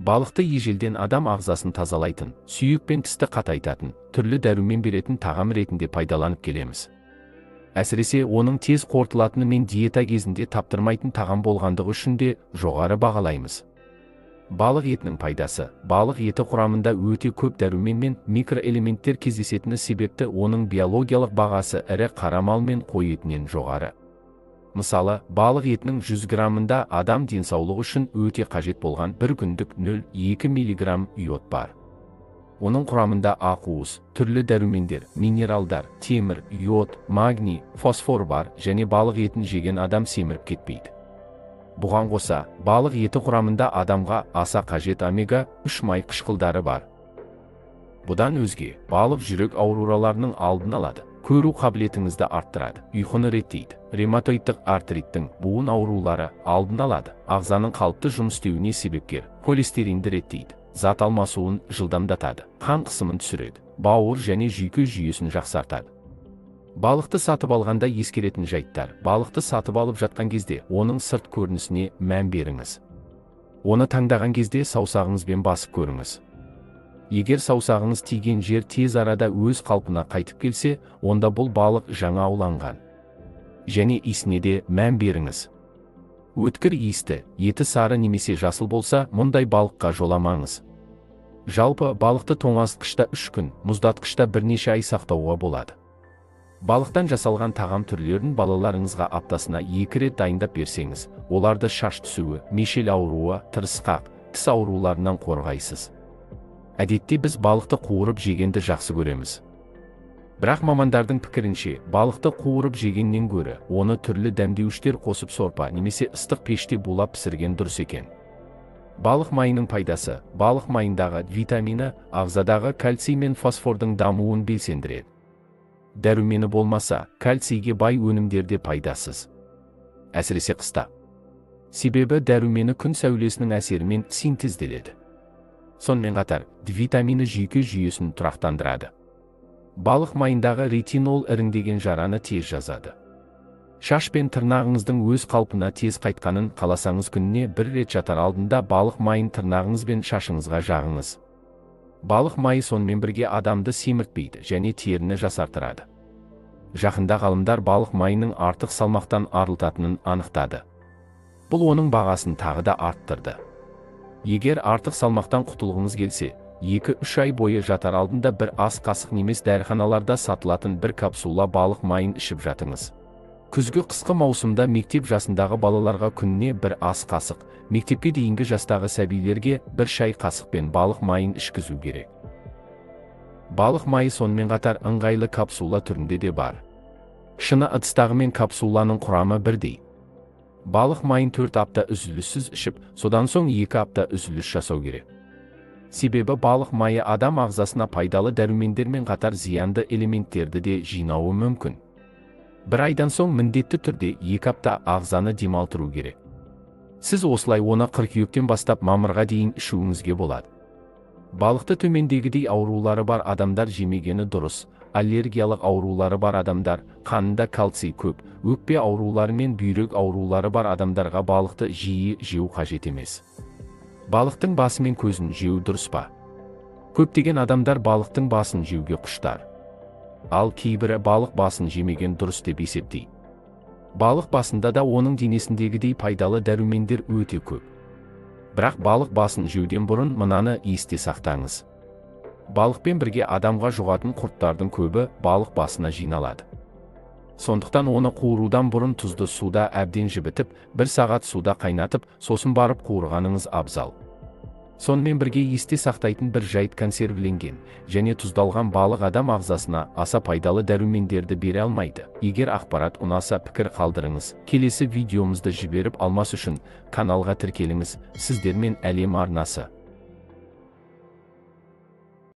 Балықты ежелден адам ағзасын тазалайтын, сүйек пен тісті қатайтатын, түрлі дәрумен беретін тағам ретінде пайдаланып келеміз. Әсіресе оның тез қорытылатыны мен диета кезінде таптырмайтын тағам болғандығы үшін де жоғары бағалаймыз. Балық етінің пайдасы. Балық еті құрамында өте көп дәрумен мен микроэлементтер кездесетіні себепті оның биологиялық бағасы ірі қара мал мен қой етінен жоғары. Мысалы, балық етінің 100 граммында адам денсаулығы үшін өте қажет болған 1 күндік 0,2 мг йод бар. Оның құрамында ақуыз, түрлі дәрумендер, минералдар, темір, йод, магний, фосфор бар және балық етін жеген адам семіріп кетпейді. Бұған қоса, балық еті құрамында адамға аса қажет омега-3 май қышқылдары бар. Бұдан өзге, балық жүрек ауруларының алдын алады, көру қабілетіңізді арттырады, ұйқыны реттейді, ревматоидтық артриттің, буын аурулары алдын алады, ағзаның қалыпты жұмыс істеуіне себепкер, холестеринді реттейді, зат алмасуын жылдамдатады, қан қысымын түсіреді, бауыр және жүйке жүйесін жақсартады. Балықты сатып алғанда ескеретін жайттар. Балықты сатып алып жатқан кезде оның сырт көрінісіне мән беріңіз. Оны таңдаған кезде саусағыңызбен басып көріңіз. Егер саусағыңыз тиген жер тез арада өз қалпына қайтып келсе, онда бұл балық жаңа ауланған. Және иісіне де мән беріңіз. Өткір иісті, еті сары немесе жасыл болса, мұндай балыққа жоламаңыз. Жалпы, балықты тоңазытқышта 3 күн, мұздатқышта бірнеше ай сақтауға болады. Балықтан жасалған тағам түрлерін балаларыңызға аптасына 2 рет дайындап берсеңіз, оларды шаш түсуі, мешел ауруы, тырысқақ, тіс ауруларынан қорғайсыз. Әдетте біз балықты қуырып жегенді жақсы көреміз. Бірақ мамандардың пікірінше, балықты қуырып жегеннен гөрі, оны түрлі дәмдеуіштер қосып сорпа немесе ыстық пеште булап пісірген дұрыс екен. Балық майының пайдасы. Балық майындағы витамині ағзадағы кальций мен фосфордың дамуын белсендіреді. Дәрумені болмаса, кальцийге бай өнімдерде пайдасыз. Әсіресе қыста. Себебі дәрумені күн сәулесінің әсерімен синтезделеді. Сонымен қатар, витамині жүйке жүйесін тұрақтандырады. Балық майындағы ретинол іріңдеген жараны тез жазады. Шаш пен тырнағыңыздың өз қалпына тез қайтқанын қаласаңыз күніне 1 рет жатар алдында балық майын тырнағыңыз бен шашыңызға жағыңыз. Балық майы сонымен бірге адамды семіртпейді және теріні жасартырады. Жақында ғалымдар балық майының артық салмақтан арылтатынын анықтады. Бұл оның бағасын тағы да арттырды. Егер артық салмақтан құтылғыңыз келсе, 2-3 ай бойы жатар алдында бір ас қасық немес дәріханаларда сатылатын бір капсула балық майын ішіп жатыңыз. Күзгі қысқы маусымда мектеп жасындағы балаларға күніне бір ас қасық, мектепке дейінгі жастағы сәбилерге бір шай қасықпен балық майын ішкізу керек. Балық майы сонымен қатар ыңғайлы капсула түрінде де бар. Шыны ыдыстағы мен капсуланың құрамы бірдей. Балық майын 4 апта үзіліссіз ішіп, содан соң 2 апта үзіліс жасау керек. Себебі балық майы адам ағзасына пайдалы дәрумендермен қатар зиянды элементтерді де жинауы мүмкін. 1 айдан соң міндетті түрде 2 апта ағзаны демалтыру керек. Сіз осылай оны қыркүйектен бастап мамырға дейін ішуіңізге болады. Балықты төмендегідей аурулары бар адамдар жемегені дұрыс. Аллергиялық аурулары бар адамдар, қанында кальций көп, өкпе аурулары мен бүйрек аурулары бар адамдарға балықты жиі жеу қажет емес. Балықтың басы мен көзін жеу дұрыс па? Көптеген адамдар балықтың басын жеуге құштар. Ал кейбірі балық басын жемеген дұрыс деп есептейді. Балық басында да оның денесіндегідей пайдалы дәрумендер өте көп. Бірақ балық басын жеуден бұрын мынаны есте сақтаңыз. Балықпен бірге адамға жұғатын құрттардың көбі балық басына жиналады. Сондықтан оны қуырудан бұрын тұзды суда әбден жібітіп, 1 сағат суда қайнатып, сосын барып қуырғаныңыз абзал. Сонымен бірге есте сақтайтын бір жайт консервіленген және тұздалған балық адам ағзасына аса пайдалы дәрумендерді бере алмайды. Егер ақпарат ұнаса пікір қалдырыңыз. Келесі видеомызды жіберіп алмас үшін каналға тіркеліңіз. Сіздермен әлем арнасы.